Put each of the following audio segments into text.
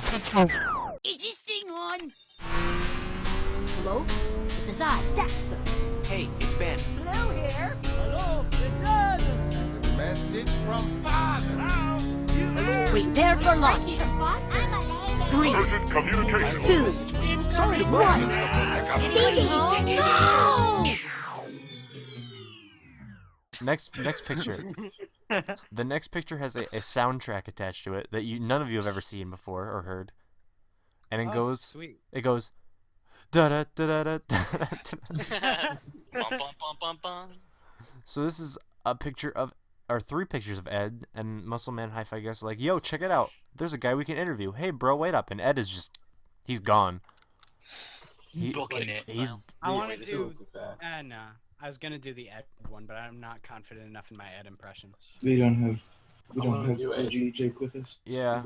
Is this thing on? Hello? Decide, Dexter. Hey, it's Ben. Hello here. Hello, it's us. Message from Father. Prepare for launch. 3, 2, Sorry to bug 1. you. Stevie! No! Next picture. The next picture has a soundtrack attached to it that none of you have ever seen before or heard, and it goes. Sweet. It goes. Da da da da da. So this is a picture of, or 3 pictures of Ed, and Muscle Man Hi-Fi guys are like, "Yo, check it out. There's a guy we can interview. Hey, bro, wait up." And Ed is just, he's gone. Booking it. I want to do. Nah. I was gonna do the Ed one, but I'm not confident enough in my Ed impression. We don't have Jake with us. Yeah.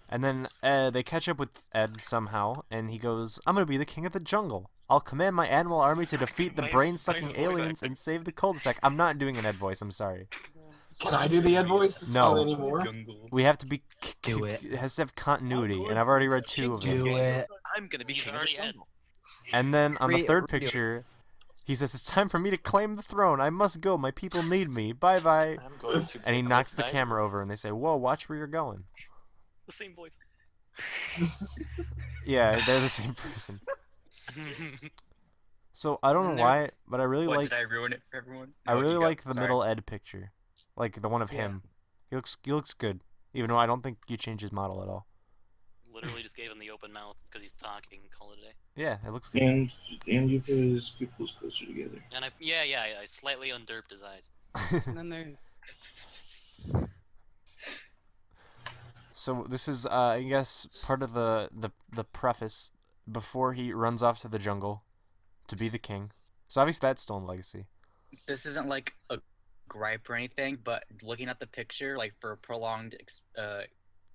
And then they catch up with Ed somehow, and he goes, "I'm gonna be the king of the jungle. I'll command my animal army to defeat the brain-sucking aliens and save the cul-de-sac." I'm not doing an Ed voice. I'm sorry. Can I do the Ed voice? No. Anymore? We have to be. Do it. It has to have continuity, and I've already read 2 of them. Do it. I'm gonna be king already of the Ed. jungle. And then on the 3rd picture, he says, "It's time for me to claim the throne. I must go. My people need me. Bye bye." I'm going to And he knocks the camera over, and they say, "Whoa, watch where you're going." The same voice. Yeah, they're the same person. So I don't know why, but I really like. Did I ruin it for everyone? I No, really you like go. the Sorry. middle Ed picture, like the one of him. He looks good, even though I don't think you changed his model at all. Literally just gave him the open mouth because he's talking. Call it a day. Yeah, it looks good. And you put his pupils closer together. And I slightly underped his eyes. And then there's. So this is, I guess, part of the preface before he runs off to the jungle to be the king. So obviously that's still in Legacy. This isn't like a gripe or anything, but looking at the picture, like for a prolonged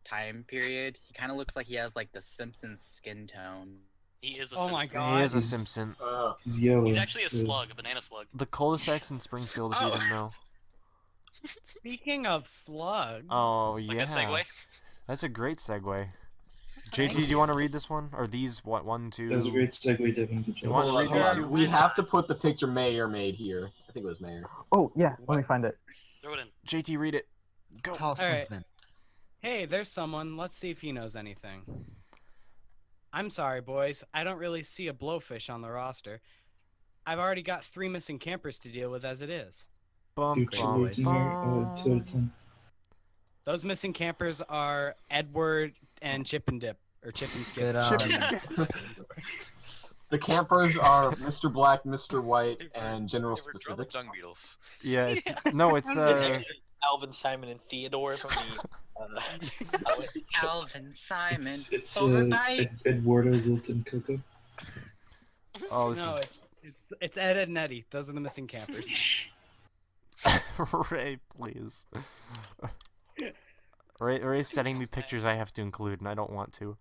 time period, he kind of looks like he has like the Simpsons skin tone. He is a Oh my Simpson. God. He is a Simpson. He's yellow. He's actually a slug, a banana slug. The cul-de-sacs in Springfield, if you didn't know. Speaking of slugs. Oh Like yeah, that segue? that's a great segue. JT, do you want to read this one, or these? What 1, 2? That was a great segue, Devin. Good You job. want to read these 2? We have to put the picture Mayor made here. I think it was Mayor. Oh, yeah, let me find it. Throw it in. JT, read it. Go. Tell us Alright. something. Hey, there's someone. Let's see if he knows anything. I'm sorry, boys. I don't really see a blowfish on the roster. I've already got 3 missing campers to deal with as it is. Bum, Two bum, words in there, 2 out of bum. 10. Those missing campers are Edward and Chip and Dip. Or Chip and Skip. The campers are Mr. Black, Mr. White, and General Ever draw the Specific. dung beetles? Yeah. No, it's It's actually Alvin, Simon, and Theodore from the. Alvin, Simon, It's overbite. Eduardo, Wilton, Coco. Oh, this No, is it's Ed, Ed, and Eddie. Those are the missing campers. Ray, please. Ray's sending me pictures I have to include, and I don't want to.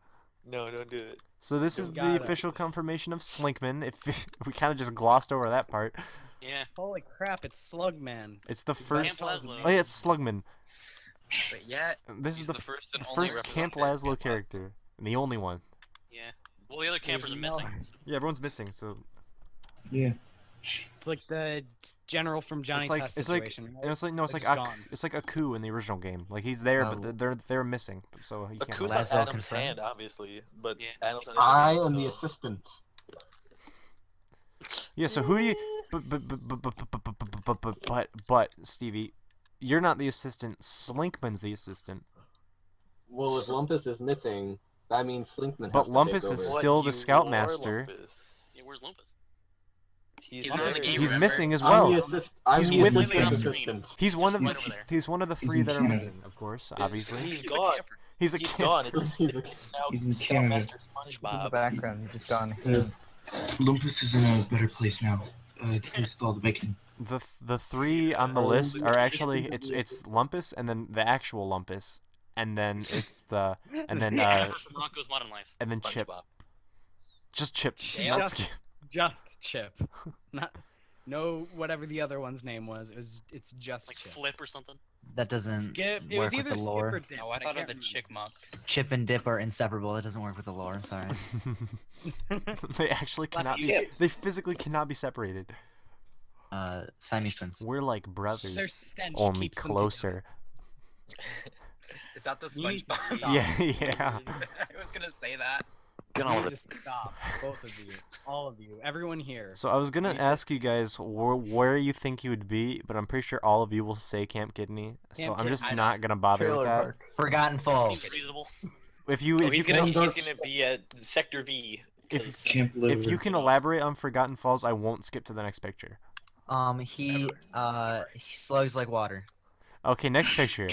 No, don't do it. So this is Got the it. official confirmation of Slinkman. If we kind of just glossed over that part, Yeah. Holy crap! It's Slugman. it's the Is that first. Camp Slugman? Laszlo. Oh yeah, it's Slugman. But yet, This He's is the the first and only first Camp representative Laszlo of Camp Laszlo. character, and the only one. Yeah. Well, the other campers are no- missing. Yeah, everyone's missing, so Yeah. It's like the general from Johnny it's like Test it's like situation. it's like no, it's Like like he's gone. it's like Aku in the original game. Like he's there, but Oh. they're missing, so he can't. Aku's help on it. Adam's hand, obviously, but Yeah. Adam's on I every am game, the so- assistant. Yeah, so who do you? But Stevie, you're not the assistant. Slinkman's the assistant. Well, if Lumpus is missing, that means Slinkman has But to Lumpus take is over. What, still the you Scoutmaster. are Lumpus. Yeah, where's Lumpus? He's He's not there. the game, He's remember? missing as I'm well. the assist. I'm He's the with- assistant on screen. assistant. He's one of Right over there. he's one of the He's 3 in that are Canada. missing, of course, obviously. He's He's a gone. camper. He's a He's kid. gone. It's He's now He's in Canada. Scoutmaster He's in the SpongeBob. background. He's just gone. Lumpus is in a better place now. Tastes all the bacon. The 3 on the list are actually it's Lumpus and then the actual Lumpus and then it's the and then From Rocco's Modern Life. and then Chip. SpongeBob. Just Chip. Chip. Not Skip. Just Chip. Not no whatever the other one's name was. It's just Like Chip. Flip or something. That doesn't Skip. It work was with either the Skip lore. or Dip. Oh, I but thought of can't the remember. chickmunks. Chip and Dip are inseparable. That doesn't work with the lore. Sorry. They actually cannot be. Skip. They physically cannot be separated. Siamese twins. We're like Their brothers, stench only keeps them closer. Is that the You need to SpongeBob? stop. Yeah. I was gonna say that. Get You on need with to it. stop, both of you, all of you, everyone here. So I was gonna You need to- ask you guys where you think you would be, but I'm pretty sure all of you will say Camp Kidney. So Camp I'm just Kidney. not gonna bother with Trailer that. park. Forgotten Falls. Seems reasonable. If you Oh, if you he's gonna can he's gonna be at Sector V. if 'cause- Camp Liver. if you can elaborate on Forgotten Falls, I won't skip to the next picture. He slugs like water. Okay, next picture.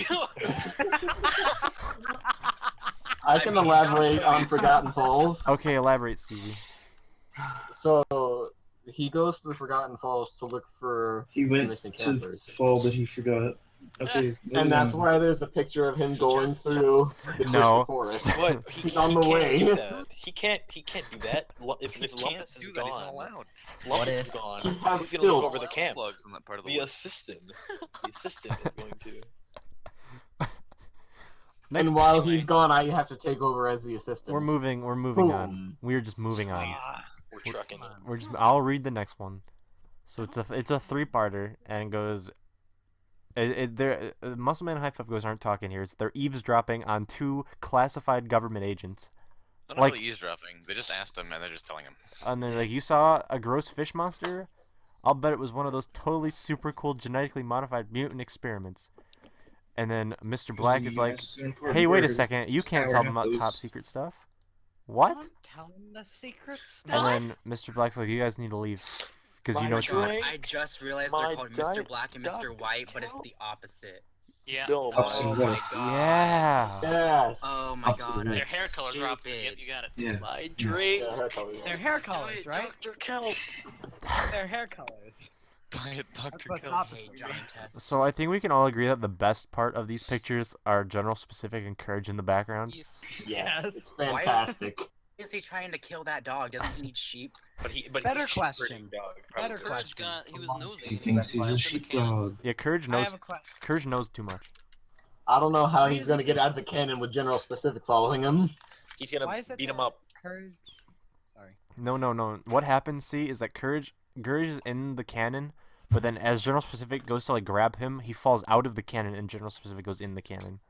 I can elaborate on Forgotten Falls. Okay, elaborate, Stevie. So he goes to the Forgotten Falls to look for He went missing to campers. fall, but he forgot. Okay. And that's why there's the picture of him going through the No. Christian forest. What? He, He's on the can't way. do that. He can't do that. If Lumpus is gone, What Lumpus if- is gone. He has Who's gonna look stilts. over the camp? Slugs in that part of the The woods. assistant. The assistant is going to. Next And while anyway. he's gone, I have to take over as the assistant. We're moving on. We're just moving on. We're trucking it. We're just I'll read the next one. So it's a three-parter and it goes Muscleman and High Five Goes aren't talking here. It's they're eavesdropping on two classified government agents. They're Like- not really eavesdropping. They just asked him and they're just telling him. And they're like, you saw a gross fish monster? I'll bet it was one of those totally super cool genetically modified mutant experiments. And then Mr. Black is like, hey, wait a second, you can't tell them about top secret stuff. What? Don't tell him the secret And stuff. then Mr. Black's like, you guys need to leave. Because you know it's not. I just realized My they're called Mr. diet Black and Mr. Dr. White, but it's Cal. the opposite. Yeah. No, Opposite Oh of my what? god. Yeah. Yes. Oh my god. Their hair colors are opposite. Yep, Stupid. you got it. Yeah. my dream. Yeah, hair color. Their hair colors, right? Dr. Kelp. Their hair colors. Diet That's Dr. what's Kelp. opposite. Giantess. So I think we can all agree that the best part of these pictures are General Specific and Courage in the background. Yes. Yes. Yes. It's fantastic. Is he trying to kill that dog? Doesn't he need sheep? But Better he's question. shepherding dog, Better probably. Courage question. got. He was nosy. He thinks he's a sheepdog. Yeah, Courage I knows. have a question. Courage knows too much. I don't know how Why he's is gonna it get that- out of the cannon with General Specific following him. He's gonna Why is it beat him that up. Courage. Sorry. No. What happens, see, is that Courage is in the cannon, but then as General Specific goes to like grab him, he falls out of the cannon and General Specific goes in the cannon.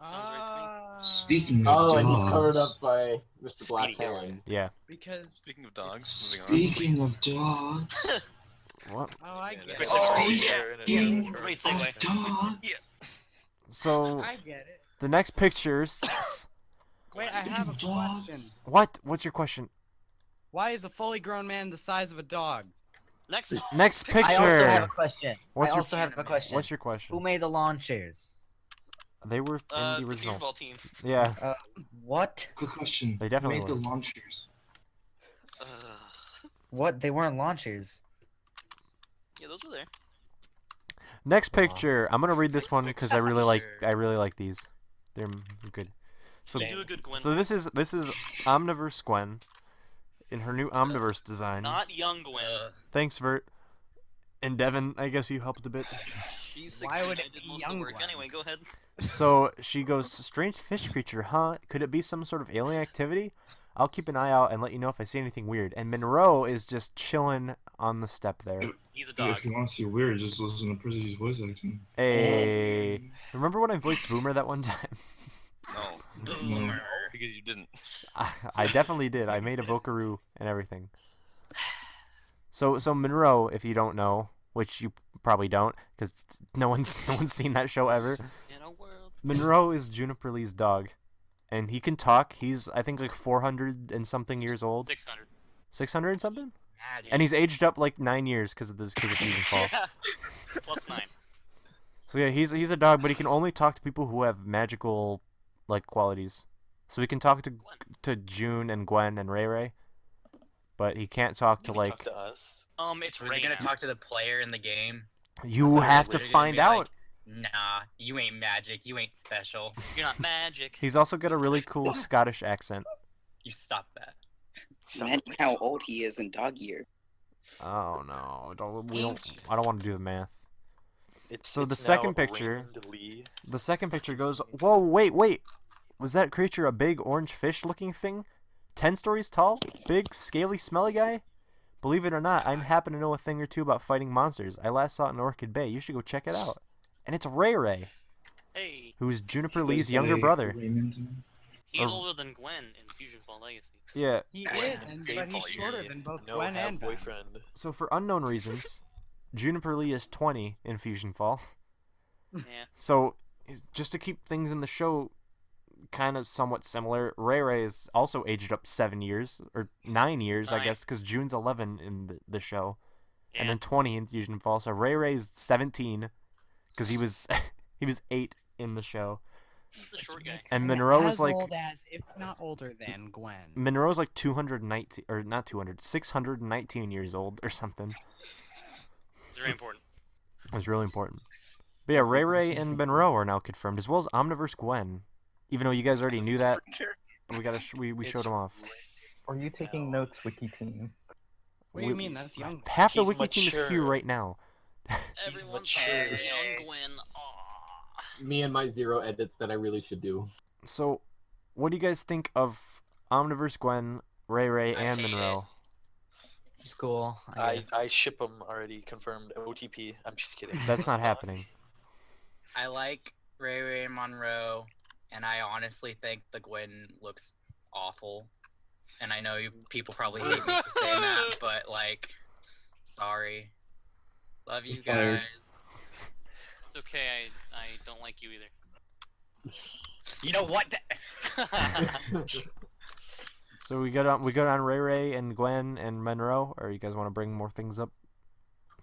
Sounds right Speaking of Oh, dogs. and he's covered up by Mr. Black's Speedy guy. hand. Yeah. Because Speaking of dogs, moving on. Speaking of dogs. What? oh, I get Quick it. segue. Speaking Great of segue. dogs. So I get it. the next pictures. Wait, I have a question. What? What's your question? Why is a fully grown man the size of a dog? Next. Next I also have picture. a question. What's I your- also have a question. What's your Who question? made the lawn chairs? They were in the The original. football team. Yeah, What? Good question. They definitely Who made were. the launchers? Uh, What? They weren't lawn chairs. yeah, those were there. Next picture. I'm gonna read this one because I really like picture. these. They're good. So Do a good Gwen. so this is Omniverse Gwen in her new Omniverse design. Not young Gwen. Thanks, Vert. And Devin, I guess you helped a bit. She's Why 16. would I it did be most of the young work. Gwen? Anyway, go ahead. So she goes, strange fish creature, huh? Could it be some sort of alien activity? I'll keep an eye out and let you know if I see anything weird. And Monroe is just chilling on the step there. He's a Yeah, dog. if you want to see weird, just listen to Percy's voice acting. Hey, remember when I voiced Boomer that one time? No. Boomer. Because you didn't. I definitely did. I made a Vokaroo and everything. So Monroe, if you don't know, which you probably don't, because no one's seen that show ever. In a world. Monroe is Juniper Lee's dog, and he can talk. He's I think like 400 and something years old, 600. 600 and something, Mad, and he's aged up like 9 years because of Fusion Fall. Yeah. Plus 9. So yeah, he's a dog, but he can only talk to people who have magical like qualities. So he can talk to June and Gwen and Ray Ray, but he can't talk to Can he like. talk to us. It's Was he Ray gonna now. talk to the player in the game? You have to Literally gonna find be like, out. Nah, you ain't magic. You ain't special. You're not magic. He's also got a really cool Scottish accent. You stop that. Imagine how old he is in dog year. Oh no, I don't want to do the math. So the second picture, goes, whoa, wait. Was that creature a big orange fish-looking thing? 10 stories tall? Big, scaly, smelly guy? Believe it or not, I happen to know a thing or two about fighting monsters. I last saw it in Orchid Bay. You should go check it out. And it's Ray Ray. Hey. Who's Juniper Lee's younger brother. He's older than Gwen in Fusion Fall Legacy. Yeah. He is, but he's shorter than both Gwen and Ben. So for unknown reasons, Juniper Lee is 20 in Fusion Fall. Yeah. So just to keep things in the show kind of somewhat similar, Ray Ray is also aged up 7 years, or 9 years, I guess, because June's 11 in the show. Yeah. And then 20 in Fusion Fall. So Ray Ray's 17, because he was he was 8 in the show. The short guy. And Monroe is like old as, if not older than, Gwen. Monroe's like 219, or not 200, 619 years old or something. It's very important. It's really important. But yeah, Ray Ray and Monroe are now confirmed, as well as Omniverse Gwen. Even though you guys already knew that, we showed them off. Are you taking notes, Wiki Team? What do you mean? That's young. Half the Wiki Team is here right now. Everyone's young Gwen. Me and my 0 edits that I really should do. So, what do you guys think of Omniverse Gwen, Ray Ray, and Monroe? It's cool. I ship them already confirmed. OTP. I'm just kidding. That's not happening. I like Ray Ray and Monroe, and I honestly think the Gwen looks awful. And I know you people probably hate me for saying that, but like, sorry. Love you guys. It's okay. I don't like you either. You know what? So we got on Ray Ray and Gwen and Monroe, or you guys want to bring more things up?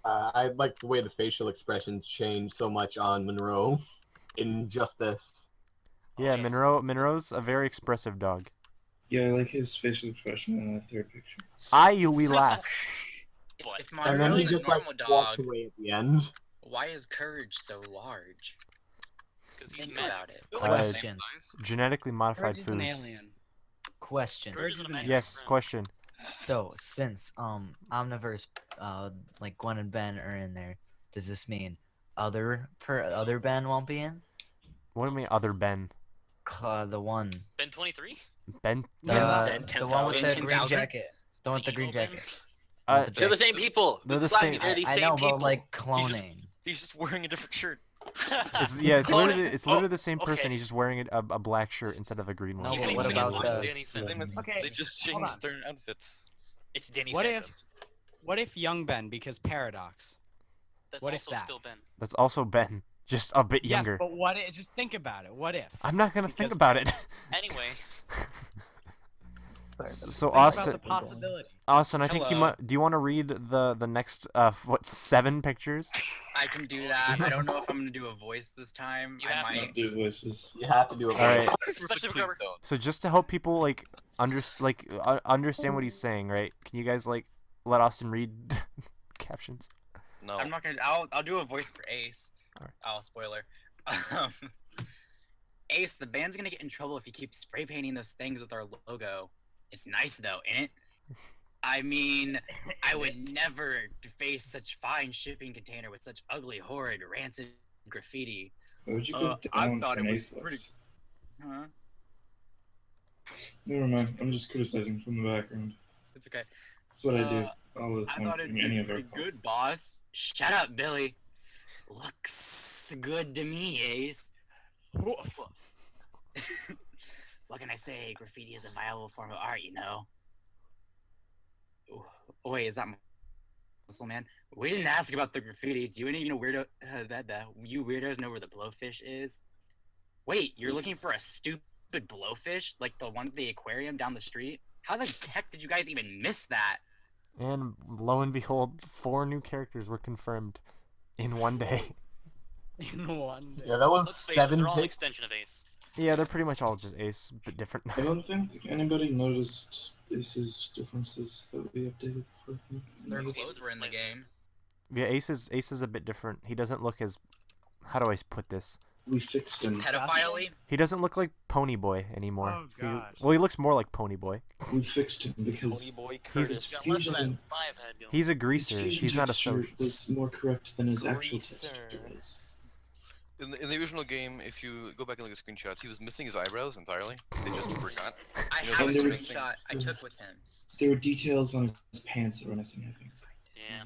I like the way the facial expressions change so much on Monroe in just this. Yeah, Monroe's a very expressive dog. Yeah, I like his facial expression in that third picture. We last. If And then he Monroe's a just normal like walked dog, away at the end. why is Courage so large? Because he's Think mad. about it. Question. Genetically modified Courage is an foods. alien. Question. Courage is an amazing Yes, friend. question. So since Omniverse, like Gwen and Ben are in there, does this mean other Ben won't be in? What do you mean, other Ben? The one. Ben 23? Ben? The one with the 10,000? green jacket. The one with the green jacket. They're the same people. They're the Flag, same- They're these I same know, people. but like cloning. He's just wearing a different shirt. It's literally the same person. okay. He's just wearing a black shirt instead of a green one. No, but Even what Ben about like the- Danny Phantom. Okay, They just hold changed on. their outfits. It's Danny What Phantom. What if young Ben, because paradox? That's what if also that? still Ben. That's also Ben, just a bit younger. Yes, but what if? Just think about it. What if? I'm not gonna think Because- about it. Anyway, So Think Austin, about the possibility. Austin, I think you Hello. might. Do you want to read the next 7 pictures? I can do that. I don't know if I'm gonna do a voice this time. You I have to. might. Don't do voices. You have to do it. All right. especially if we cover. So just to help people like understand what he's saying, right? Can you guys like let Austin read captions? No. I'm not gonna. I'll do a voice for Ace. Alright. Oh, spoiler. Ace, the band's gonna get in trouble if you keep spray painting those things with our logo. It's nice though, ain't it? I mean, I would never face such fine shipping container with such ugly, horrid, rancid graffiti. Why would you go I down thought for it an was Ace pretty. box? Huh? Never mind. I'm just criticizing from the background. It's okay. That's what I do all the I time. thought it'd in be any of our pretty calls. good, boss. Shut up, Billy. Looks good to me, Ace. What can I say? Graffiti is a viable form of art, you know. Oh, wait, is that Muscle Man? We didn't ask about the graffiti. Do you any weirdo you weirdos know where the blowfish is? Wait, you're looking for a stupid blowfish like the one at the aquarium down the street? How the heck did you guys even miss that? And lo and behold, 4 new characters were confirmed in one day. In one day. Yeah, that was Let's face it, 7 they're all an pics. extension of Ace. Yeah, they're pretty much all just Ace, but different. I don't think anybody noticed Ace's differences that we updated for him. Their clothes were in the game. Yeah, Ace is a bit different. He doesn't look as, how do I put this? We fixed him. Pedophile? He doesn't look like Pony Boy anymore. Oh, gosh. Well, he looks more like Pony Boy. We fixed him because Pony Boy He's- Curtis. Got less of that fusion- five head going. He's a his greaser. fusion He's not a texture social. was more correct than his actual Greaser. texture was. In the original game, if you go back and look at screenshots, he was missing his eyebrows entirely. They just forgot. I You know, have a there was- screenshot I took with him. There were details on his pants that were missing, I think. Yeah.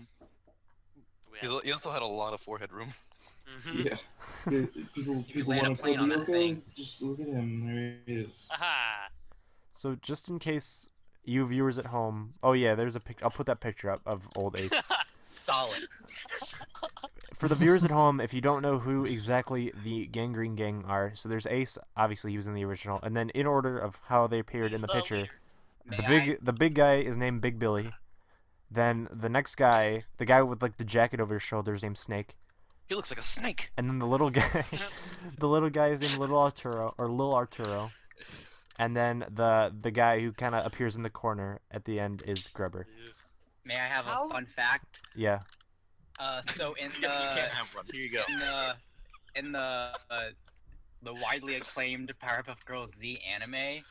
He also had a lot of forehead room. Yeah. People land a want to plane on that thing. Just look at him. There he is. Aha! So just in case you viewers at home, oh yeah, there's a pic. I'll put that picture up of old Ace. Solid. For the viewers at home, if you don't know who exactly the Gangrene Gang are, so there's Ace. Obviously, he was in the original, and then in order of how they appeared in the picture, the big guy is named Big Billy. Then the next guy, the guy with like the jacket over his shoulder, is named Snake. He looks like a snake. And then the little guy, the little guy is named Little Arturo or Lil Arturo. And then the guy who kind of appears in the corner at the end is Grubber. May I have a fun fact? Yeah. So in You can't have one. Here you go. in the widely acclaimed Powerpuff Girls Z anime,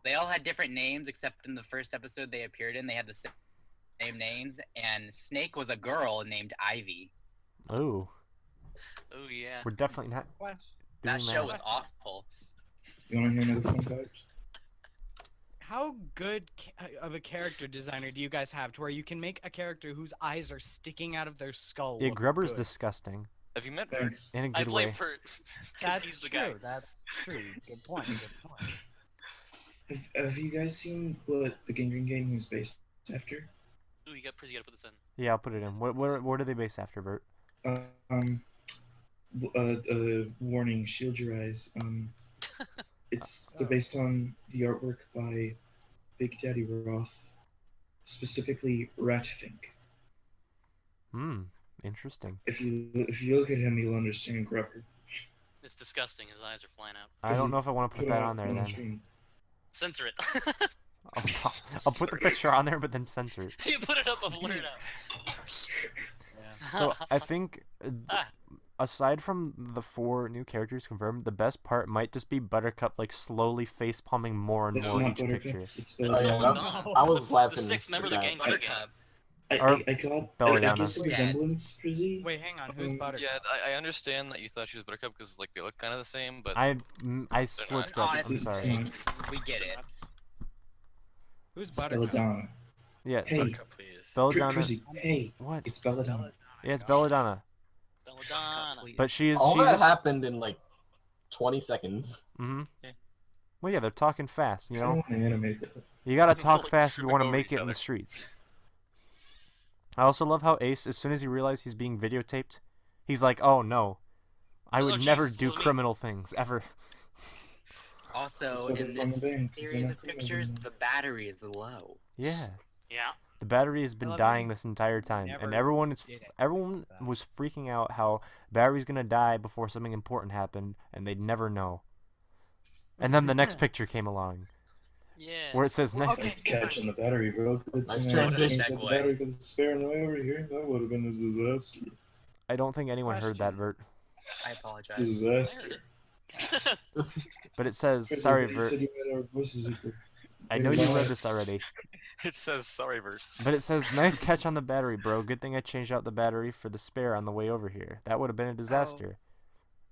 they all had different names except in the first episode they appeared in, they had the same names, and Snake was a girl named Ivy. Ooh. Oh yeah. We're definitely not doing That show was awful. You want to hear another fun fact? How good of a character designer do you guys have to where you can make a character whose eyes are sticking out of their skull? Yeah, look Grubber's good? disgusting. Have you met Vert? Thanks. In a I good blame way. for. That's he's the true. guy. That's true. Good point. Good point. Have you guys seen what the Gangrene Gang was based after? Ooh, you gotta put this in. Yeah, I'll put it in. What are they based after, Bert? Warning, shield your eyes. They're based on the artwork by Big Daddy Roth, specifically Ratfink. Interesting. If you look at him, you'll understand Grubber. It's disgusting. His eyes are flying out. I don't know if I want to put that on there then. Screen. Censor it. I'll put the picture on there, but then censor it. You put it up, I'll blur it out. So I think, aside from the 4 new characters confirmed, the best part might just be Buttercup like slowly face palming more and It's more not each Buttercup, picture. it's Oh, Belladonna. yeah, I was laughing. The 6th member of the at gang. that. Buttercup. I got Belladonna. I guess the resemblance for Z. Wait, hang on. Who's Buttercup? Yeah, I understand that you thought she was Buttercup because like they look kind of the same, but I slipped up. I'm Honestly, sorry. we get it. Who's It's Buttercup? Belladonna. Yeah, Hey, so Belladonna. Prizzy, hey, What? it's Belladonna. Yeah, it's Belladonna. Belladonna. But she's All that just. happened in like 20 seconds. Well, yeah, they're talking fast. You know, How animate that? you gotta talk Fully fast if you tripping want to over make each it in other. the streets. I also love how Ace, as soon as he realized he's being videotaped, he's like, "Oh no, I Oh, would never jeez, do let me- criminal things ever." Also, Well, in from this the bank, series isn't of it? pictures, the battery is low. Yeah. Yeah. The battery has been love dying it. this entire time, and Never everyone did it. everyone was freaking out how battery's gonna die before something important happened, and they'd never know. And then the next picture came along, Yeah. where it says "nice." Nice catch on the battery, bro. Good Nice thing I transition. changed the battery for the spare on the way over here. That would have been a disaster. I don't think anyone heard that, Vert. I apologize. Disaster. But it says, Prizzy, "Sorry, but you Vert. said you had our voices equal. I know you read this already." it says sorry, Vert. But it says, "Nice catch on the battery, bro. Good thing I changed out the battery for the spare on the way over here. That would have been a disaster."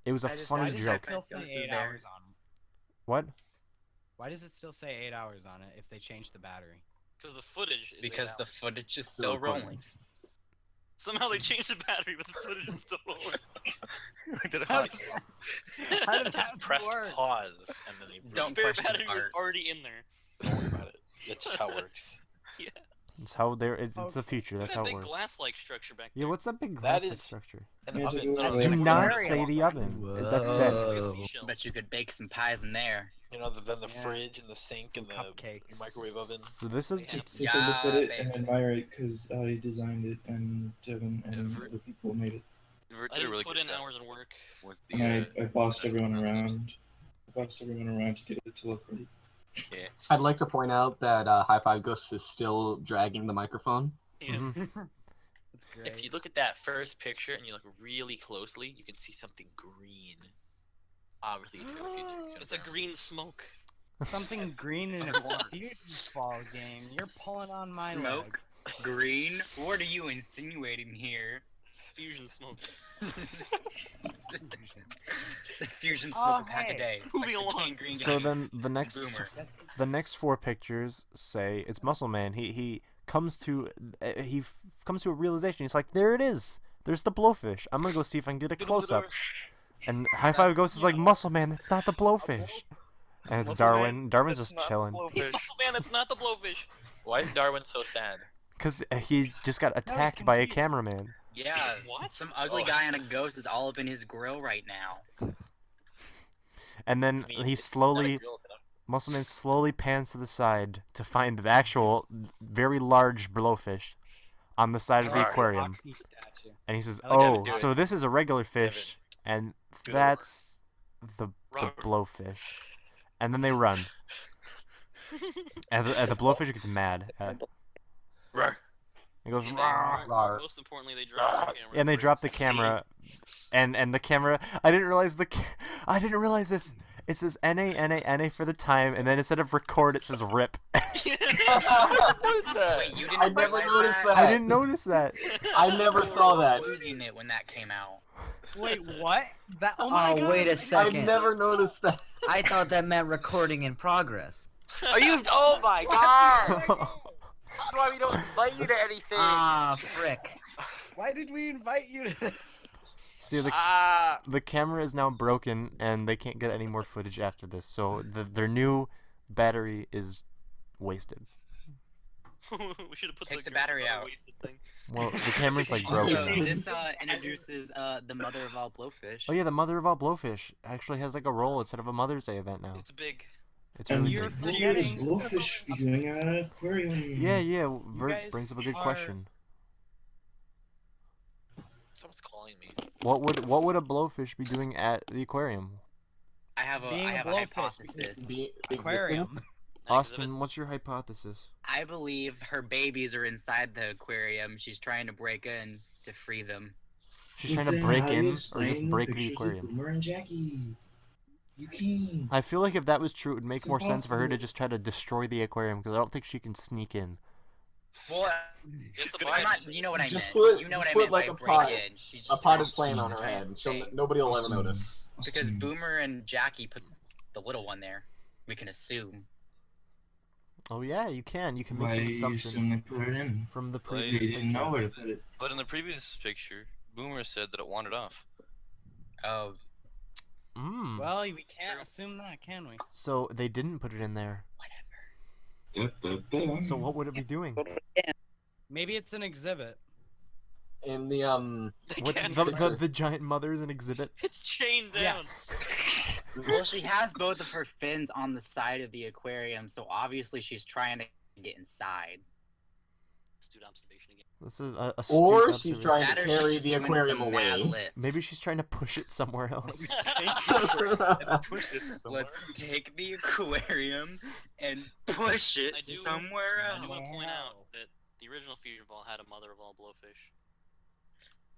It was a I just- funny Why does joke. it still say This is 8 there. hours on it? What? Why does it still say 8 hours on it if they changed the battery? Because the footage is Because 8 the hours. footage is still rolling. Somehow they changed the battery, but the footage is still rolling. Did it How not? does How did that Press work? pause and then The Don't spare question battery was art. already in there. don't worry about it. That's how it works. Yeah. It's how they're. It's the future. Look That's at how that it big works. glass-like structure back Yeah, there. what's that big That glass is- structure? An Yeah, oven. to go That's away. Do like an not aquarium. say the oven. That's dead. It's like a Whoa. seashell. Bet you could bake some pies in there. You know, then the Yeah. fridge and the sink Some and the cupcakes. microwave oven. So this is. Yeah. Take a look at it Yeah, and baby. admire it because I designed it and Devin and Vert- other people made it. Vert I did a didn't really put good in job hours of work. with And the. I bossed everyone around. I bossed everyone around to get it to look pretty. Yeah. I'd like to point out that High Five Ghost is still dragging the microphone. Yeah. Mhm. That's great. If you look at that first picture and you look really closely, you can see something green. Obviously, it's a green smoke. Something green in a fusion ball game. You're pulling on my Smoke? leg. Green? What are you insinuating here? It's fusion smoke. The fusion smoke Oh, a pack a hey. day. Moving Like the along. King Green So guy. then the next 4 pictures say it's Muscle Man. He comes to a realization. He's like, there it is. There's the blowfish. I'm gonna go see if I can get a close up. And High Five Ghost is like, Muscle Man, that's not the blowfish. And it's Darwin. Darwin's just chilling. Muscle Man, that's not the blowfish. Why is Darwin so sad? Because he just got attacked by a cameraman. Yeah, What? some ugly guy on a ghost is all up in his grill right now. And then I mean, he it's slowly, not a grill, Muscle Man slowly pans to the side to find the actual very large blowfish on the side of the Right. aquarium. Oxy statue. And he says, I like how oh, to do so this is a regular fish, and Good that's the Robert. blowfish. And then they run. And the blowfish gets mad. Rawr. He goes, And "Rawr." Rawr. most importantly, they drop the camera. And they for drop the safety. camera, and the camera. I didn't realize I didn't realize this. It says NA for the time, and then instead of record, it says rip. Wait, you didn't I never realize noticed that. I didn't notice that. I never saw that. Losing it when that came out. Wait, what? That? Oh my god! wait a I second. never noticed that. I thought that meant recording in progress. Are you? Oh my god! That's why we don't invite you to anything. Ah, frick. Why did we invite you to this? See, the camera is now broken, and they can't get any more footage after this. So their new battery is wasted. We should have put Take the battery out. wasted thing. Well, the camera's like Also, broken. this introduces the mother of all blowfish. Oh yeah, the mother of all blowfish actually has like a role instead of a Mother's Day event now. It's big. It's And really you're big. what would a forgetting- blowfish be doing at an aquarium? Yeah. Vert guys brings up a good are- question. Someone's calling me. What would a blowfish be doing at the aquarium? I have a Being a hypothesis. blowfish, The Aquarium. Austin, what's your hypothesis? I believe her babies are inside the aquarium. She's trying to break in to free them. She's trying to Then break how do you in or just explain break the pictures of aquarium? Boomer and Jackie. You can't. I feel like if that was true, it would make It's more sense for her to impossible. just try to destroy the aquarium because I don't think she can sneak in. Well, I'm not. You know what I Just meant. put- You know what just I put meant like by a break pot- in. She's A just potted trying plant to on her try head. and She'll, bang. nobody will ever Austin, notice. Because Austin, Boomer and Jackie put the little one there. We can assume. Oh yeah, you can. You can make why some you assume assumptions they put it in? from the Well, They previous didn't picture. know where to put it. But in the previous picture, Boomer said that it wandered off. Oh, Mm. Well, we can't assume that, can we? So they didn't put it in there. whatever. So what would it be doing? Maybe it's an exhibit. In the What the giant mother is an exhibit? It's chained down. Yes. Well, she has both of her fins on the side of the aquarium, so obviously she's trying to get inside. Astute observation again. This is a Or astute she's observation. trying That to or she's carry just the doing aquarium some mad away. lifts. Maybe she's trying to push it somewhere else. Let's take the aquarium and push it I do- somewhere I else. do want to point out that the original fusion ball had a mother of all blowfish.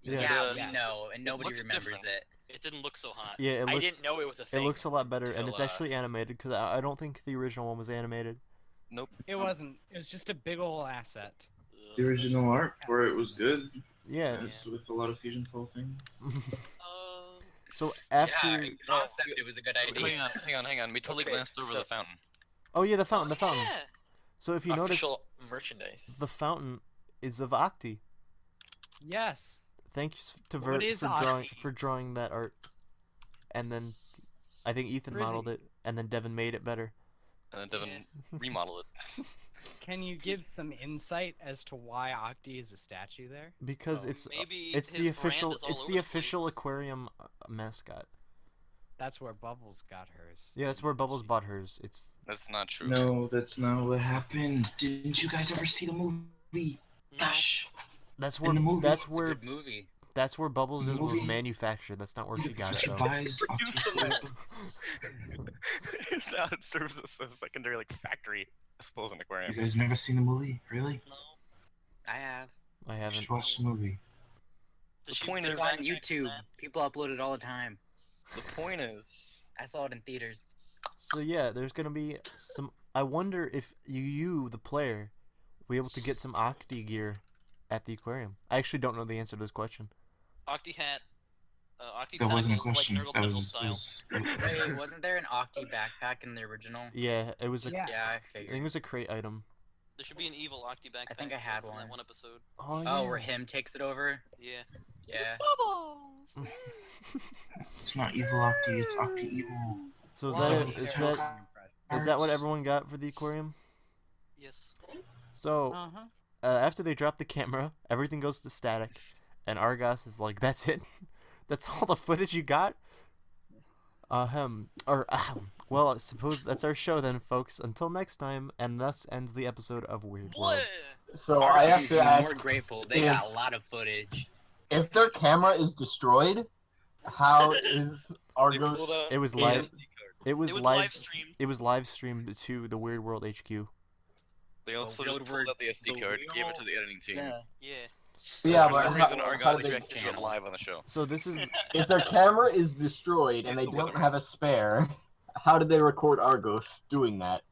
Yeah. Yeah, we Yes. know, and nobody looks remembers different. it. It didn't look so hot. Yeah, I didn't know it was a It thing. looks a lot better, and until, it's actually animated because I don't think the original one was animated. Nope. It wasn't. It was just a big ol' asset. The original art for it was good. Yeah. It's with a lot of fusion fall thing. So Yeah, after, in concept, it was a good idea. Hang on. We totally Okay, glanced over so- the fountain. oh yeah, the fountain. Yeah. So if you notice, Official merchandise. the fountain is of Octi. Yes. Thanks to What Vert is for Octi? drawing that art, and then I think Ethan Where is modeled he? it, and then Devin made it better. And then Devin remodeled it. Can you give some insight as to why Octi is a statue there? Because Oh, it's maybe it's his the brand official is all it's over the the official place. aquarium mascot. That's where Bubbles got hers. Yeah, that's where Bubbles bought hers. It's That's not true. No, that's not what happened. Didn't you guys ever see the movie? Gosh. that's In where the movie. that's It's a where good movie. that's where Bubbles was Movie? manufactured. That's not where she got it She though. buys Produce the Now it serves as a secondary factory, I suppose, an aquarium. You guys never seen the movie? Really? No. I have. I You haven't. should watch the movie. The point It's is, on YouTube. People upload it all the time. the point is, I saw it in theaters. So yeah, there's gonna be some. I wonder if you, the player, will be able to get some Octi gear at the aquarium. I actually don't know the answer to this question. Octi hat, Octi That wasn't a tackles, like question. Nurgle That Tungle was. style. Wait, wasn't there an Octi backpack in the original? Yeah, it was a. Yeah. Yeah, I I think figured. it was a crate item. There should be an evil Octi backpack. I think I had from one. that one episode. Oh Oh, yeah. where him takes it over? Yeah. Yeah. Bubbles. It's not evil Octi. It's Octi evil. So is Wow, that that's it? Is terrible that impression. is that what everyone got for the aquarium? Yes. So Uh-huh. after they drop the camera, everything goes to static, and Argos is like, "That's it. That's all the footage you got." Well, I suppose that's our show then, folks. Until next time, and thus ends the episode of Weird World. So I have Argos to is ask, more grateful. They if- got a lot of footage. if their camera is destroyed, how is Argos? It was in- live. It was live. live streamed. It was live streamed to the Weird World HQ. they also real just word- pulled out the SD the card, gave real- it to the editing team. Yeah. Yeah. Yeah, For but some how- reason, how Argos do they- reacted to it live on the show. So this is if their camera is destroyed and He's they the don't weatherman. have a spare, how did they record Argos doing that?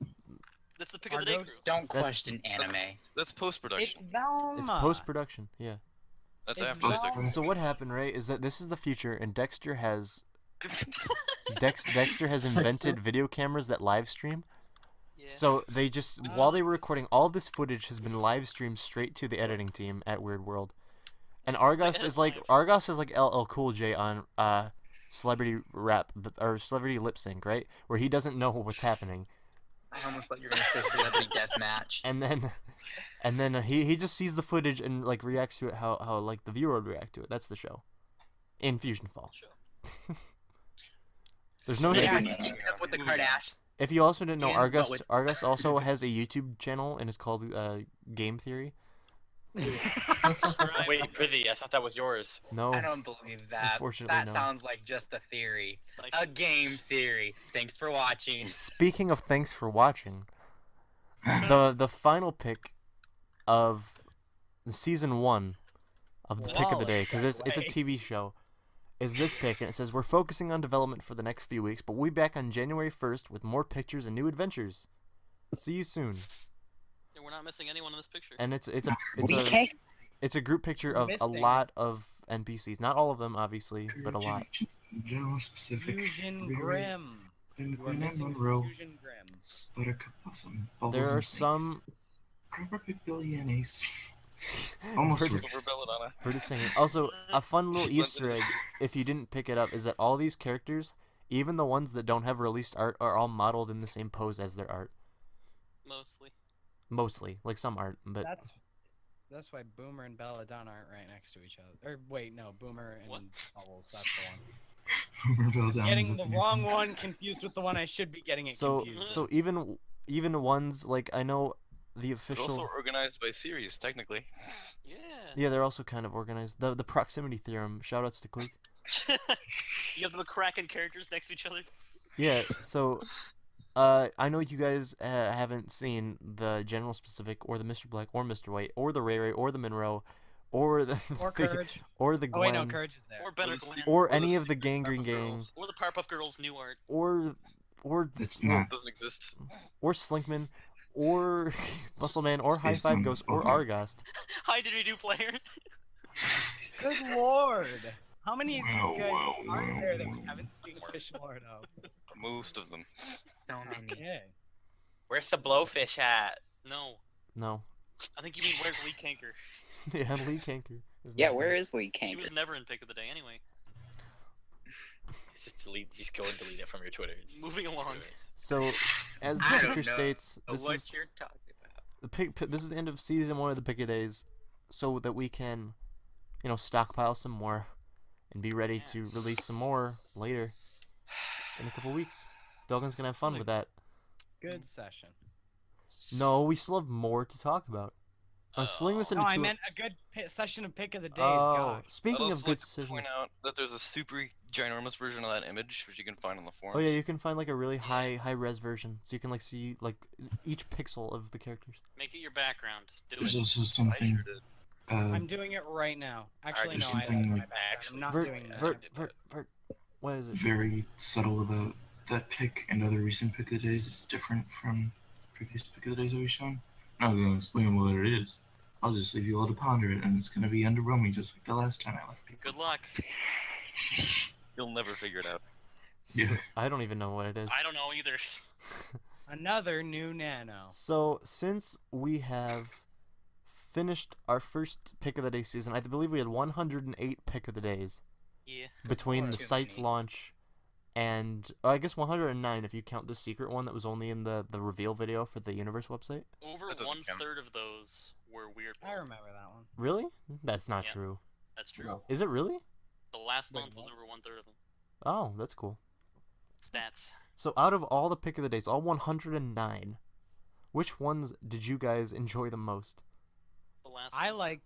That's the pick of the day crew. Argos? Don't That's- question anime. That's post It's production. Velma. it's post production. Yeah. That's it's after the stick. Velma. So what happened, right? Is that this is the future, and Dexter has Dexter has invented video cameras that live stream. Yeah. So they just while they were recording, all this footage has been live streamed straight to the editing team at Weird World. And Argos is like LL Cool J on celebrity rap or celebrity lip sync, right? Where he doesn't know what's happening. I almost thought you were gonna say celebrity death match. And then he just sees the footage and like reacts to it how like the viewer would react to it. That's the show. In Fusion Fall. There's no Yeah, if, keep it up with the Kardashians. if you also didn't know, Hands, but Argus with- Argus also has a YouTube channel and it's called Game Theory. Wait, Prithy, I thought that was yours. No. I don't believe that. Unfortunately, That no. sounds like just a theory. A game theory. Thanks for watching. Speaking of thanks for watching, the final pick of season 1 of the pick of the day, because it's a TV show, is this pick, and it says we're focusing on development for the next few weeks, but we'll be back on January 1st with more pictures and new adventures. See you soon. And we're not missing anyone in this picture. And it's a group picture of a Missing. lot of NPCs, not all of them obviously, but a lot. General specific. Fusion Riri, Grim. and You are Quinn and missing Monroe. Fusion Grim. Buttercup Blossom. There Bubbles are and Snake. some Grandpa Big Billy and Ace. Almost for, works. for the singing. Also, a fun little Easter egg, if you didn't pick it up, is that all these characters, even the ones that don't have released art, are all modeled in the same pose as their art. Mostly. Mostly, like some art, but That's why Boomer and Belladonna aren't right next to each other. Or wait, no, Boomer and Bubbles. That's the one. Belladonna Getting is the a- wrong one confused with the one I should be getting it so confused. so even ones like I know the They're official. also organized by series, technically. Yeah. Yeah, they're also kind of organized. The proximity theorem. Shoutouts to Cluke. You have the Kraken characters next to each other. Yeah, so I know you guys haven't seen the General Specific or the Mr. Black or Mr. White or the Ray Ray or the Monroe or the Or Courage. or the Oh Gwen wait, no, Courage is there. Or Better Gwen. or any of the Gangrene Gang Or the Powerpuff Girls new art. or It's not. Doesn't exist. or Slinkman or Muscleman or High based Five on- Ghost or okay. Argos. Hi, did we do player? Good lord! How many of these guys Wow, are wow, there that we wow. haven't seen official art of? Most of them. So many. Okay. Where's the blowfish at? No. No. I think you mean where's Lee Kanker? Yeah, Lee Kanker. is Yeah, not where there. is Lee He Kanker? was never in pick of the day anyway. Just delete. Just go and delete it from your Twitter. Just Moving along. So, as the I picture don't know states, this what is you're talking about. the this is the end of season 1 of the Pick of Days, so that we can, stockpile some more, and be ready to release some more later, in a couple weeks. Duggan's gonna have fun with that. Good session. No, we still have more to talk about. I'm splitting this into No, two. I meant a good session of pick of the days. Oh, Gosh. speaking I'd of also good like to decisions. point out that there's a super ginormous version of that image, which you can find on the forums. Oh yeah, you can find like a really high res version, so you can like see like each pixel of the characters. Make it your background. Do There's it. also something. I'm doing it right now. Actually, no, something like I'm not Vert, doing that. Vert, what is it? very subtle about that pick and other recent pick of the days. It's different from previous pick of the days that we've shown. I'm not gonna explain what it is. I'll just leave you all to ponder it, and it's gonna be underwhelming, just like the last time I left people. Good luck. You'll never figure it out. Yeah. I don't even know what it is. I don't know either. Another new Nano. So, since we have finished our first pick of the day season, I believe we had 108 pick of the days. Yeah. Between the site's launch and I guess 109 if you count the secret one that was only in the reveal video for the Universe website. Over 1/3 of those were weird. I remember that one. Really? That's not true. That's true. Is it really? The last month was over 1/3 of them. Oh, that's cool. Stats. So out of all the pick of the days, all 109, which ones did you guys enjoy the most? The last I liked.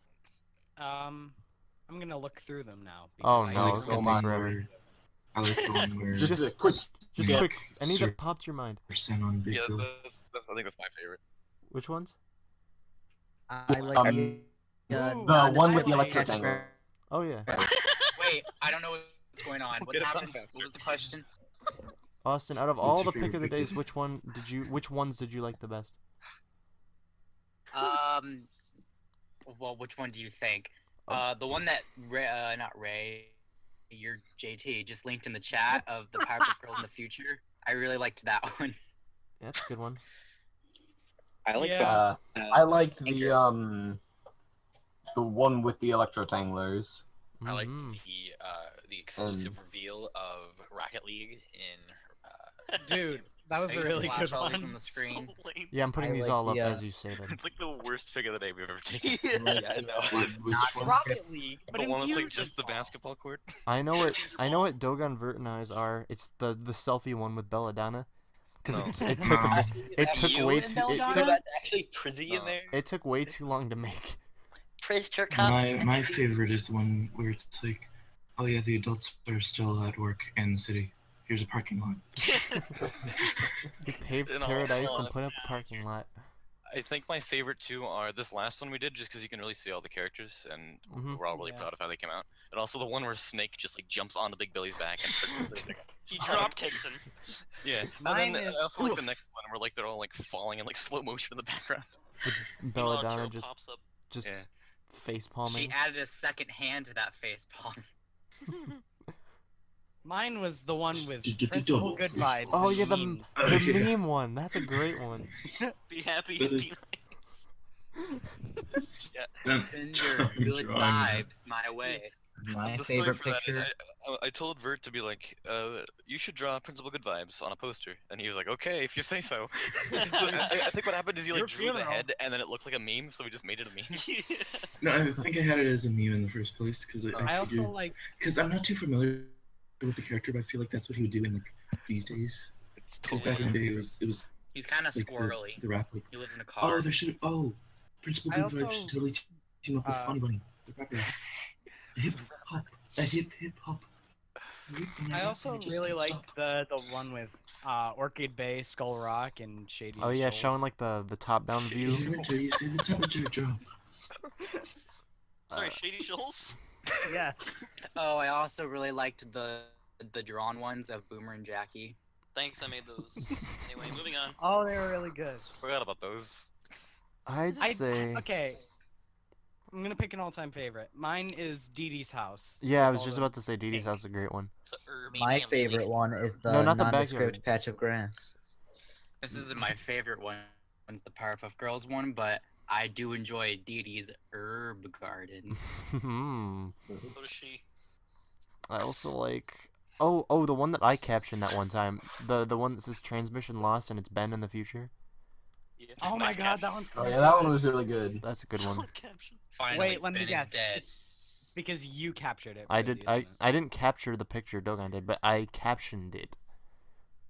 I'm gonna look through them now. Oh because I no, like it's them gonna all. take forever. I like the one where Just quick. Any that popped your mind. Percent on Big Yeah, Bill. I think that's my favorite. Which ones? I like the one with the electric angle. Oh yeah. Wait, I don't know what's going on. What Get it happened? done What was the question? Austin, out of What's all your the pick of favorite the days, pick? which ones did you like the best? Well, which one do you think? The one that not Ray, your JT just linked in the chat of the Powerpuff Girls in the future. I really liked that one. Yeah, that's a good one. I like I liked the one with the electro-tanglers. I liked Mhm. the exclusive reveal of Rocket League in. Dude, that was Are a you really gonna good flash all these one. on the screen? Yeah, I'm putting I these like all up the, as you say them. It's like the worst pick of the day we've ever taken. Yeah, I know. Which one? Rocket League, but The one that's like Infusion just the Ball. basketball court. I know what Dogon Vert and I's are. It's the selfie one with Belladonna. Because No. it took No. it took You way and too Belladonna? So that's actually pretty in No. there. it took way too long to make. Praise her copy. My favorite is the one where it's like, oh yeah, the adults are still at work in the city. Here's a parking lot. We paved In all paradise and honesty, put up a parking lot. I think my favorite two are this last one we did, just because you can really see all the characters, and Mhm. we're all really Yeah. proud of how they came out. And also the one where Snake just like jumps onto Big Billy's back and starts He drop kicks him. yeah. Mine And then is- I also like the next one where like they're all like falling in like slow motion in the background. Belladonna just pops up. just Yeah. face She palming. added a second hand to that face palm. Mine was the one with Double. Principal Good Vibes. Oh and yeah, the Meme. the Yeah. meme one. That's a great one. Be happy That and is- be nice. Send your good vibes my way. My The story favorite for that is picture. I told Vert to be like, you should draw Principal Good Vibes on a poster, and he was like, okay, if you say so. So I think what happened is he like Your drew the funeral. head, and then it looked like a meme, so we just made it a meme. No, I think I had it as a meme in the first place because I also like. because I'm not too familiar with the character, but I feel like that's what he would do in like these days. It's Because totally back in the day, it was He's kind of like squirrely. the rap like, He lives in a car. oh, there should Principal I Good also, Vibes should totally team up with Funny Bunny, the rapper. Hip hop, hip hop. I also really liked the one with Orchid Bay, Skull Rock, and Shady. Oh yeah, Shoals. showing like the top down view. In winter, you see the temperature drop. Sorry, Shady Shoals? Yeah. Oh, I also really liked the drawn ones of Boomer and Jackie. Thanks, I made those. Anyway, moving on. Oh, they were really good. Forgot about those. I'd say. Okay. I'm gonna pick an all-time favorite. Mine is Dee Dee's house. Yeah, I with was all just the- about to say Dee Dee's house is a great one. My favorite one is the No, not the nondescript backyard. patch of grass. This isn't my favorite one. It's the Powerpuff Girls one, but I do enjoy Dee Dee's herb garden. Hmm. So does she. I also like. Oh, the one that I captioned that one time. The one that says transmission lost and it's Ben in the future. Yeah. Oh my Nice god, that one's so Oh yeah, that one was really good. That's a good one. Solid caption. Finally, Wait, let me Ben is guess. dead. It's because you captured it. I Rosie, did. isn't it? I didn't capture the picture. Dogon did, but I captioned it.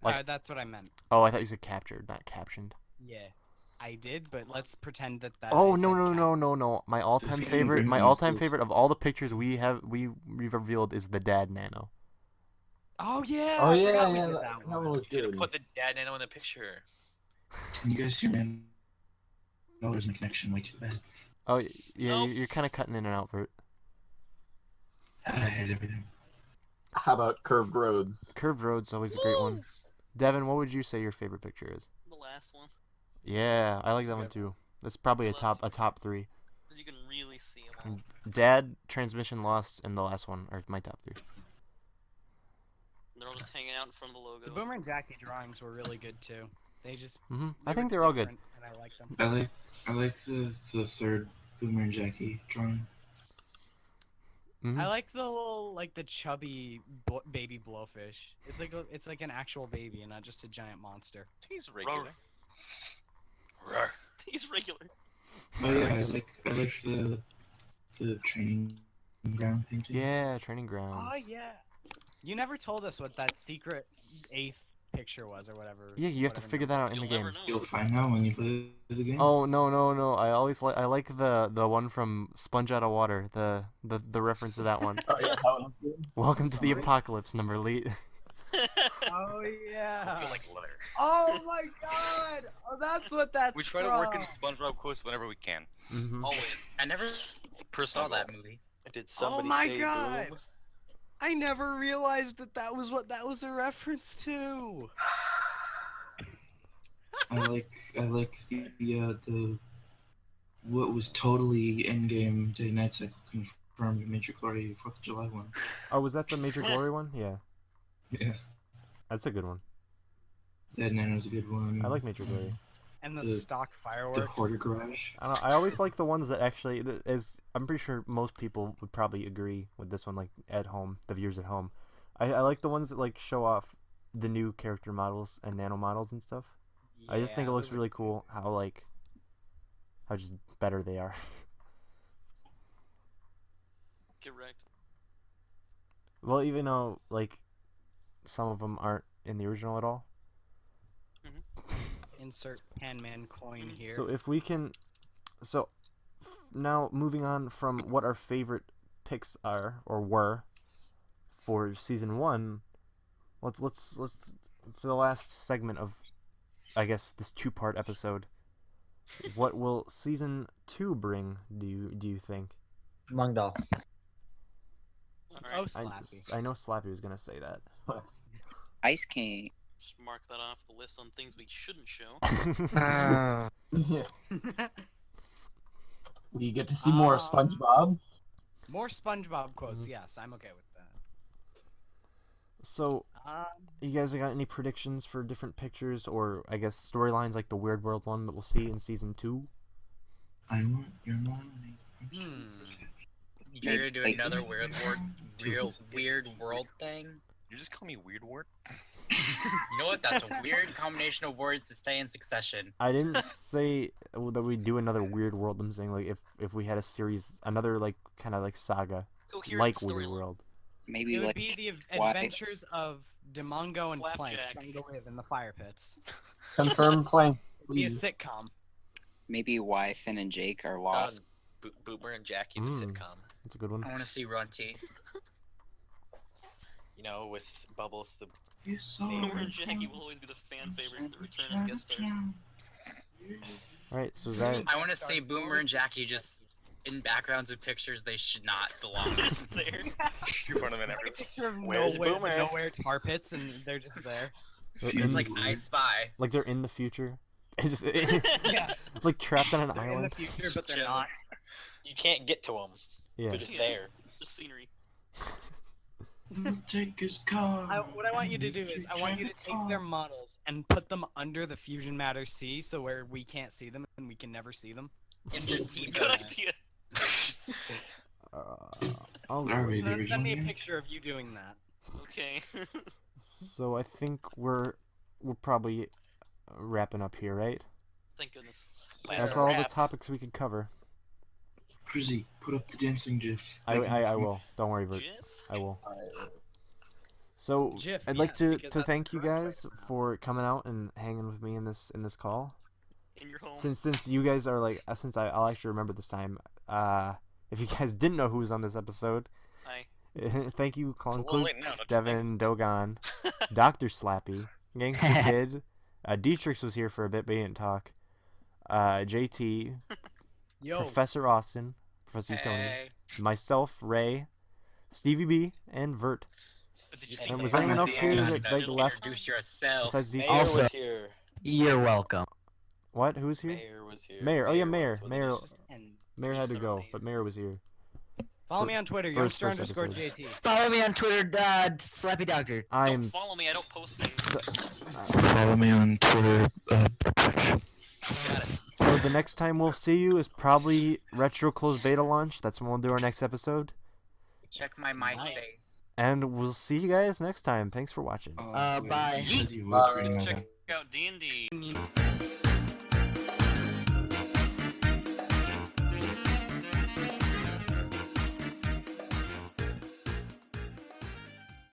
Like, That's what I meant. oh, I thought you said captured, not captioned. Yeah, I did, but let's pretend that that. Oh I no said no cap- no no no! My all-time Defeating favorite, my Gremlins all-time too. favorite of all the pictures we've revealed is the dad nano. Oh yeah. Oh I yeah, forgot we yeah, did that that one one. was Should have good. put the dad nano in the picture. Can you guys hear me? No, there's my connection way too bad. Oh, yeah, you're kind of cutting in and out, Bert. I hate everything. How about curved roads? Curved road's always a great one. Devin, what would you say your favorite picture is? The last one. Yeah, I like That's a that one good too. That's probably a The last top 3. You can really see them all. Dad, transmission lost, and the last one are my top 3. They're all just hanging out in front of the logo. The Boomer and Jackie drawings were really good too. They just. I they think were they're all good. different, And I like them. I like the third Boomer and Jackie drawing. Mm-hmm. I like the little, like the chubby baby blowfish. It's like an actual baby and not just a giant monster. He's regular. He's regular. Oh yeah, I like the training ground painting. Yeah, training grounds. Oh yeah. You never told us what that secret 8th picture was or whatever. Yeah, you have to figure that out in the game. You'll find out when you play the game. Oh no! I like the one from Sponge Out of Water. The reference to that one. Welcome to the apocalypse, number lead. Oh yeah. I feel like letter. Oh my god! Oh, that's what that's We try to work in SpongeBob quotes whenever we can. Always. I never saw that movie. Did Oh somebody my say god! boom? I never realized that was what that was a reference to. I like the what was totally in-game day night cycle confirmed Major Glory 4th of July one. Oh, was that the Major Glory one? Yeah. Yeah. That's a good one. Dead Nano's a good one. I like Major Glory. And the stock fireworks. The Hoarder Garage. I always like the ones that actually, as I'm pretty sure most people would probably agree with this one, like at home, the viewers at home. I like the ones that like show off the new character models and nano models and stuff. I just think it looks really cool how just better they are. Correct. Well, even though like some of them aren't in the original at all. Insert Pan-Man coin here. So if we can, now moving on from what our favorite picks are or were for season 1, let's for the last segment of, I guess, this 2-part episode, what will season 2 bring? Do you think? Mungdal. Oh, Slappy. I know Slappy was gonna say that. Ice King. Just mark that off the list on things we shouldn't show. We get to see more of SpongeBob. More SpongeBob quotes. Yes, I'm okay with that. So, you guys got any predictions for different pictures or I guess storylines like the Weird World one that we'll see in season 2? I want your money. You're doing another weird world thing. You just call me Weird Ward? You know what? That's a weird combination of words to stay in succession. I didn't say that we'd do another Weird World. I'm saying like if we had a series, another like kind of like saga, like Weird World. Maybe it would like be the adventures of Demongo and Plank trying to live in the fire pits. Confirm Plank. Be a sitcom. Maybe why Finn and Jake are lost. Boomer and Jackie, the sitcom. That's a good one. I want to see Runty. You know, with Bubbles, the Boomer and Jackie will always be the fan favorites that return as guest stars. Alright, so that... I want to see Boomer and Jackie just in backgrounds of pictures they should not belong there. You put them in every Picture of Where's Boomer? nowhere tar pits and they're just there. It's like I Spy. Like they're in the future. It's just Yeah. like trapped on an They're in island. the future, but they're not. You can't get to them. Yeah. They're just there. Just scenery. Take his car. What I want you to do is I want you to take their models and put them under the fusion matter sea, so where we can't see them and we can never see them. And just keep Good doing idea. Send me a picture of you doing that. Okay. So I think we're probably wrapping up here, right? Thank goodness. That's all the topics we could cover. Prizzy, put up the dancing gif. I will. Don't worry, Bert. I will. So GIF, I'd like yes, to because that's thank the you correct way guys to pronounce for coming out and hanging with me in this call. In your home. Since you guys are like since I'll actually remember this time. If you guys didn't know who was on this episode, Hi. thank you, Clunk, little late now, don't you Devin, Dogon, Dr. Slappy, Gangster Kid, Dietrich was here for a bit but he didn't talk. JT, Yo. Professor Austin, Professor Tony, Hey. myself, Ray, Stevie B, and Vert. But did you And see was that? anyone else here that Introduce left yourself. besides Mayor Zeke? Also- was here. You're welcome. What? Who was here? Mayor was here. Mayor. Oh yeah, Mayor. was, wasn't Mayor. he? Mayor had to go, but Mayor was here. Follow me on Twitter, First youngster underscore episode. JT. Follow me on Twitter, Slappy Doctor. I Don't am. follow me. I don't post things. Follow me on Twitter. So the next time we'll see you is probably Retro Closed Beta launch. That's when we'll do our next episode. Check my MySpace. And we'll see you guys next time. Thanks for watching. Bye. Yeet. Check out D&D.